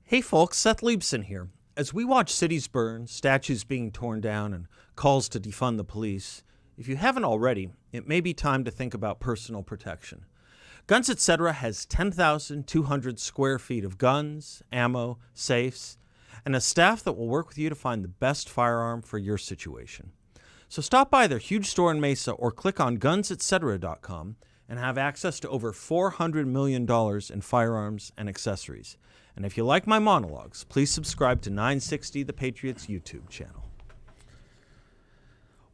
Hey folks, Seth here. As we watch cities burn, statues being torn down, and calls to defund the police, if you haven't already, it may be time to think about personal protection. Guns Etc. has 10,200 square feet of guns, ammo, safes, and a staff that will work with you to find the best firearm for your situation. So stop by their huge store in Mesa or click on gunsetcetera.com and have access to over $400 million in firearms and accessories. And if you like my monologues, please subscribe to 960 The Patriots YouTube channel.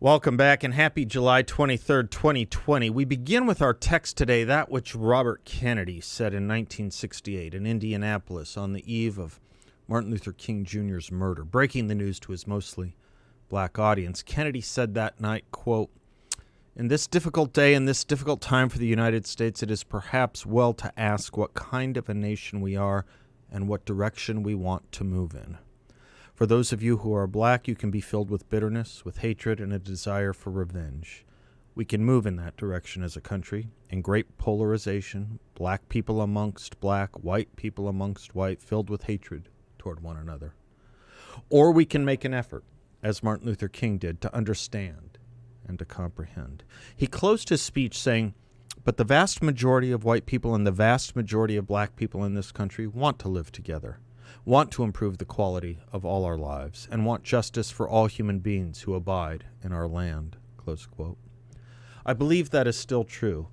Welcome back and happy July 23rd, 2020. We begin with our text today, that which Robert Kennedy said in 1968 in Indianapolis on the eve of Martin Luther King Jr.'s murder. Breaking the news to his mostly black audience, Kennedy said that night, quote, "In this difficult day and this difficult time for the United States, it is perhaps well to ask what kind of a nation we are and what direction we want to move in. For those of you who are black, you can be filled with bitterness, with hatred, and a desire for revenge. We can move in that direction as a country, in great polarization, black people amongst black, white people amongst white, filled with hatred toward one another. Or we can make an effort, as Martin Luther King did, to understand and to comprehend." He closed his speech saying, "But the vast majority of white people and the vast majority of black people in this country want to live together, want to improve the quality of all our lives, and want justice for all human beings who abide in our land." Close quote. I believe that is still true.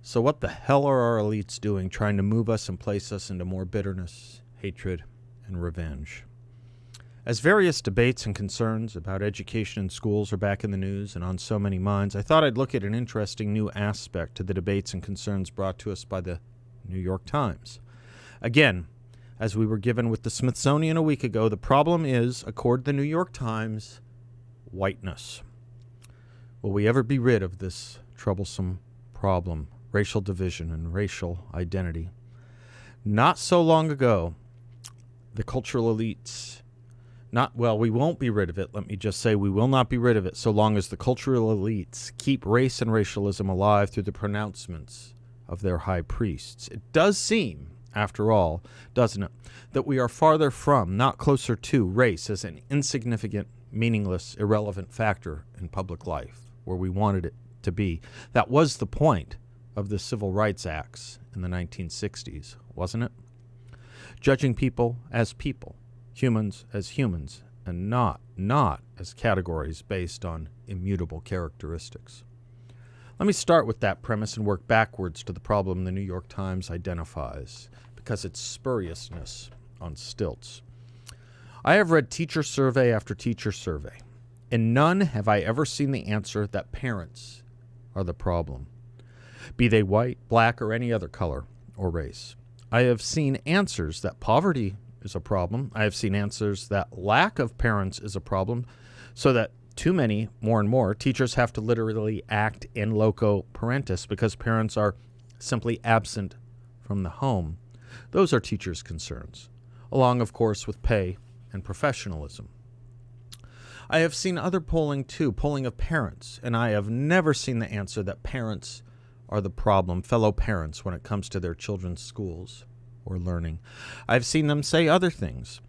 So what the hell are our elites doing, trying to move us and place us into more bitterness, hatred, and revenge? As various debates and concerns about education in schools are back in the news and on so many minds, I thought I'd look at an interesting new aspect to the debates and concerns brought to us by the New York Times. Again, as we were given with the Smithsonian a week ago, the problem is, according to the New York Times, whiteness. Will we ever be rid of this troublesome problem, racial division and racial identity? Not so long ago, the cultural elites we won't be rid of it. Let me just say we will not be rid of it so long as the cultural elites keep race and racialism alive through the pronouncements of their high priests. It does seem, after all, doesn't it, that we are farther from, not closer to, race as an insignificant, meaningless, irrelevant factor in public life, where we wanted it to be. That was the point of the Civil Rights Acts in the 1960s, wasn't it? Judging people as people, humans as humans, and not as categories based on immutable characteristics. Let me start with that premise and work backwards to the problem the New York Times identifies, because it's spuriousness on stilts. I have read teacher survey after teacher survey. In none have I ever seen the answer that parents are the problem, be they white, black, or any other color or race. I have seen answers that poverty is a problem. I have seen answers that lack of parents is a problem, so that too many, more and more, teachers have to literally act in loco parentis because parents are simply absent from the home. Those are teachers' concerns, along, of course, with pay and professionalism. I have seen other polling, too, polling of parents, and I have never seen the answer that parents are the problem, fellow parents, when it comes to their children's schools or learning. I've seen them say other things,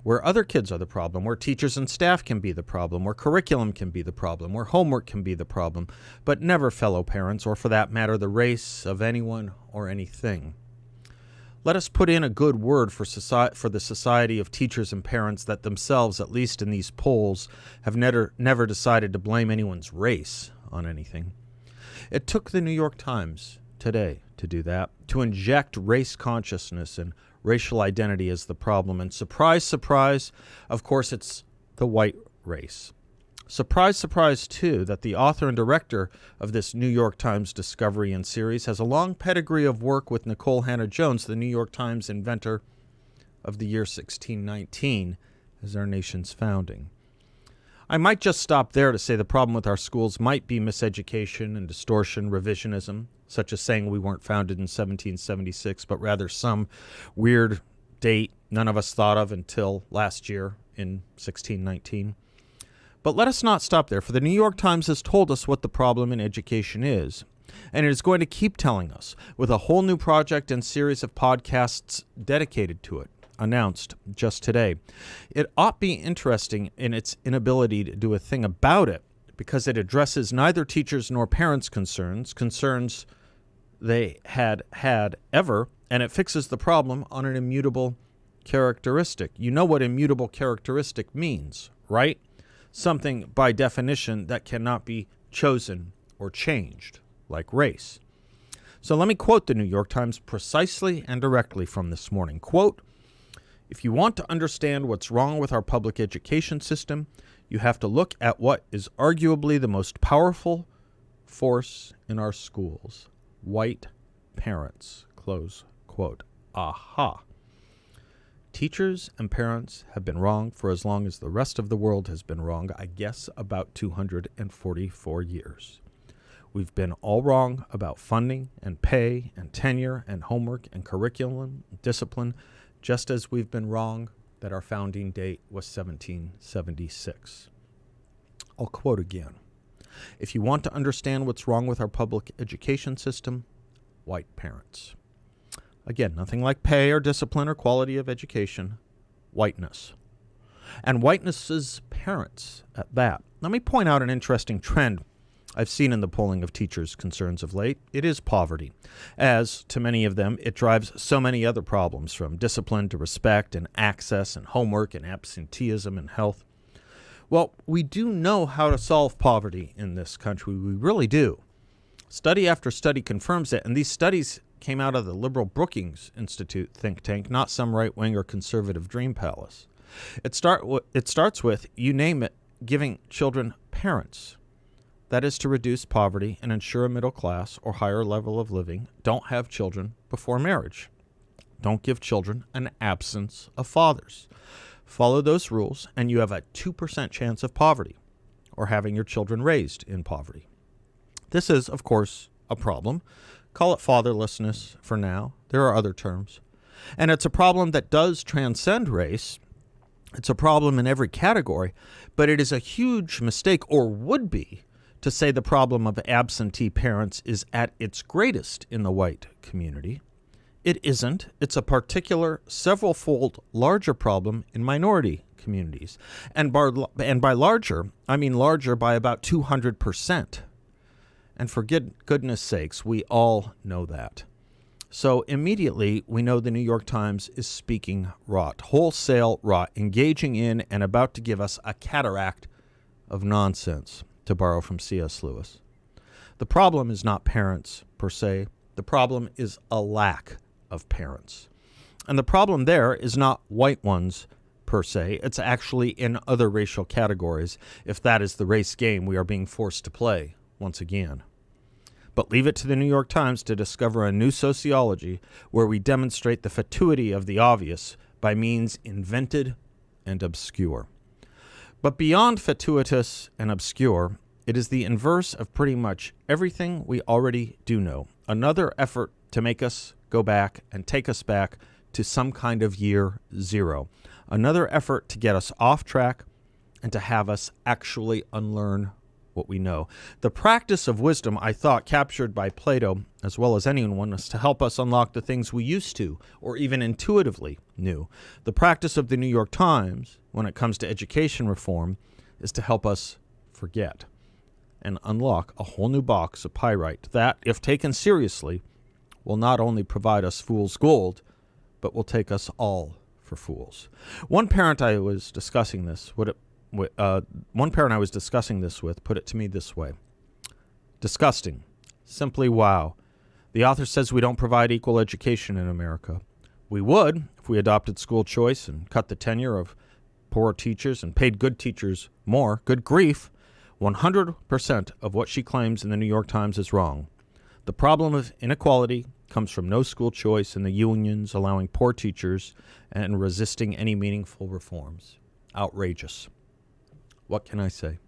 where other kids are the problem, where teachers and staff can be the problem, where curriculum can be the problem, where homework can be the problem, but never fellow parents, or for that matter, the race of anyone or anything. Let us put in a good word for the society of teachers and parents that themselves, at least in these polls, have never decided to blame anyone's race on anything. It took the New York Times today to do that, to inject race consciousness and racial identity as the problem. And surprise, surprise, of course, it's the white race. Surprise, surprise, too, that the author and director of this New York Times discovery and series has a long pedigree of work with Nicole Hannah-Jones, the New York Times inventor of the year 1619 as our nation's founding. I might just stop there to say the problem with our schools might be miseducation and distortion, revisionism, such as saying we weren't founded in 1776, but rather some weird date none of us thought of until last year in 1619. But let us not stop there, for the New York Times has told us what the problem in education is, and it is going to keep telling us with a whole new project and series of podcasts dedicated to it. announced just today. It ought be interesting in its inability to do a thing about it because it addresses neither teachers' nor parents' concerns they had ever, and it fixes the problem on an immutable characteristic. You know what immutable characteristic means, right? Something, by definition, that cannot be chosen or changed, like race. So let me quote the New York Times precisely and directly from this morning. Quote, "If you want to understand what's wrong with our public education system, you have to look at what is arguably the most powerful force in our schools. White parents." Close quote. Aha. Teachers and parents have been wrong for as long as the rest of the world has been wrong, I guess about 244 years. We've been all wrong about funding and pay and tenure and homework and curriculum and discipline, just as we've been wrong that our founding date was 1776. I'll quote again. "If you want to understand what's wrong with our public education system, white parents." Again, nothing like pay or discipline or quality of education, whiteness. And whiteness's parents at that. Let me point out an interesting trend I've seen in the polling of teachers' concerns of late. It is poverty, as to many of them, it drives so many other problems, from discipline to respect and access and homework and absenteeism and health. Well, we do know how to solve poverty in this country. We really do. Study after study confirms it, and these studies came out of the liberal Brookings Institute think tank, not some right-wing or conservative dream palace. It starts with, you name it, giving children parents. That is to reduce poverty and ensure a middle class or higher level of living. Don't have children before marriage. Don't give children an absence of fathers. Follow those rules, and you have a 2% chance of poverty or having your children raised in poverty. This is, of course, a problem. Call it fatherlessness for now. There are other terms. And it's a problem that does transcend race. It's a problem in every category, but it is a huge mistake, or would be, to say the problem of absentee parents is at its greatest in the white community. It isn't. It's a particular, several-fold larger problem in minority communities. And by larger, I mean larger by about 200%. And for goodness sakes, we all know that. So immediately, we know the New York Times is speaking rot, wholesale rot, engaging in and about to give us a cataract of nonsense, to borrow from C.S. Lewis. The problem is not parents, per se. The problem is a lack of parents. And the problem there is not white ones, per se. It's actually in other racial categories, if that is the race game we are being forced to play once again. But leave it to the New York Times to discover a new sociology where we demonstrate the fatuity of the obvious by means invented and obscure. But beyond fatuitous and obscure, it is the inverse of pretty much everything we already do know. Another effort to make us go back and take us back to some kind of year zero. Another effort to get us off track and to have us actually unlearn what we know. The practice of wisdom, I thought, captured by Plato, as well as anyone, is to help us unlock the things we used to, or even intuitively knew. The practice of the New York Times, when it comes to education reform, is to help us forget and unlock a whole new box of pyrite that, if taken seriously, will not only provide us fool's gold, but will take us all for fools. One parent I was discussing this with put it to me this way. Disgusting. Simply wow. The author says we don't provide equal education in America. We would if we adopted school choice and cut the tenure of poor teachers and paid good teachers more. Good grief. 100% of what she claims in the New York Times is wrong. The problem of inequality comes from no school choice and the unions allowing poor teachers and resisting any meaningful reforms. Outrageous. What can I say?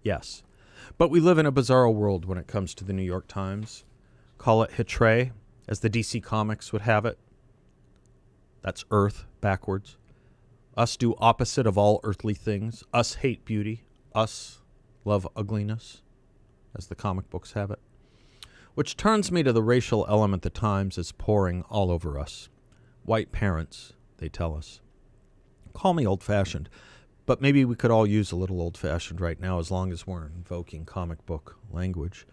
Yes. But we live in a bizarro world when it comes to the New York Times. Call it Hitre, as the DC Comics would have it. That's Earth backwards. Us do opposite of all earthly things. Us hate beauty. Us love ugliness, as the comic books have it. Which turns me to the racial element the Times is pouring all over us. White parents. they tell us. Call me old-fashioned, but maybe we could all use a little old-fashioned right now as long as we're invoking comic book language.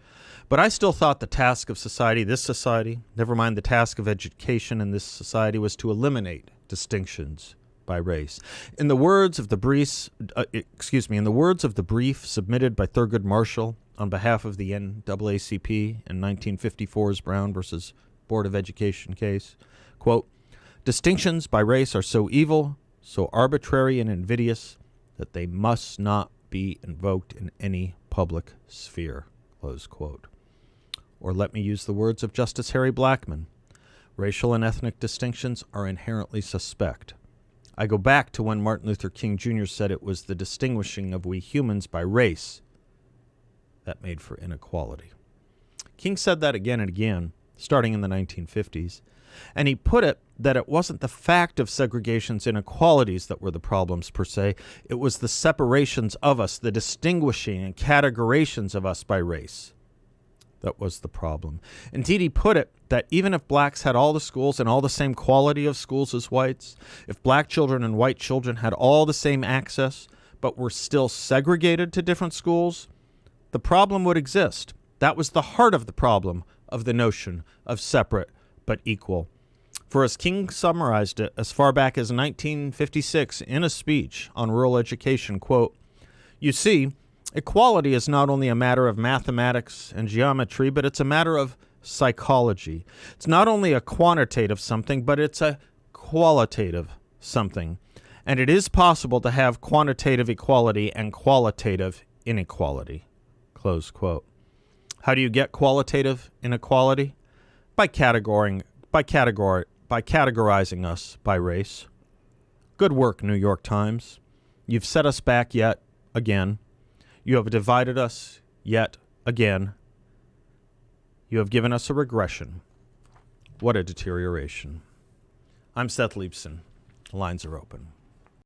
But I still thought the task of society, this society, never mind the task of education in this society, was to eliminate distinctions by race. In the words of the brief, submitted by Thurgood Marshall on behalf of the NAACP in 1954's Brown versus Board of Education case, quote, "Distinctions by race are so evil, so arbitrary and invidious, that they must not be invoked in any public sphere," close quote. Or let me use the words of Justice Harry Blackmun. Racial and ethnic distinctions are inherently suspect. I go back to when Martin Luther King Jr. said it was the distinguishing of we humans by race that made for inequality. King said that again and again, starting in the 1950s, and he put it that it wasn't the fact of segregation's inequalities that were the problems per se, it was the separations of us, the distinguishing and categorizations of us by race that was the problem. Indeed, he put it that even if blacks had all the schools and all the same quality of schools as whites, if black children and white children had all the same access, but were still segregated to different schools, the problem would exist. That was the heart of the problem of the notion of separate but equal. For as King summarized it as far back as 1956 in a speech on rural education, quote, "You see, equality is not only a matter of mathematics and geometry, but it's a matter of psychology. It's not only a quantitative something, but it's a qualitative something. And it is possible to have quantitative equality and qualitative inequality," close quote. How do you get qualitative inequality? By categorizing us by race. Good work, New York Times. You've set us back yet again. You have divided us yet again. You have given us a regression. What a deterioration. I'm Seth Leibson. The lines are open.